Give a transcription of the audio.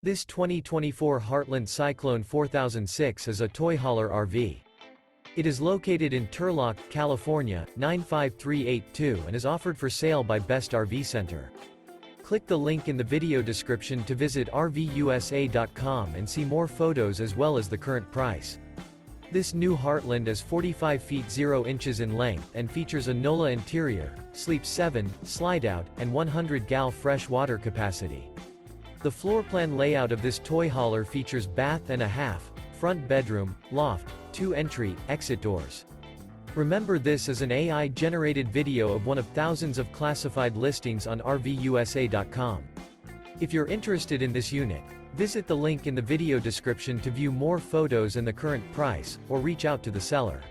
This 2024 Heartland Cyclone 4006 is a toy hauler RV. It is located in Turlock, California, 95382 and is offered for sale by Best RV Center. Click the link in the video description to visit RVUSA.com and see more photos as well as the current price. This new Heartland is 45 feet 0 inches in length and features a Nola interior, sleeps 7, Slideout, and 100 gal fresh water capacity. The floor plan layout of this toy hauler features bath and a half, front bedroom, loft, 2 entry, exit doors. Remember, this is an AI-generated video of one of thousands of classified listings on RVUSA.com. If you're interested in this unit, visit the link in the video description to view more photos and the current price, or reach out to the seller.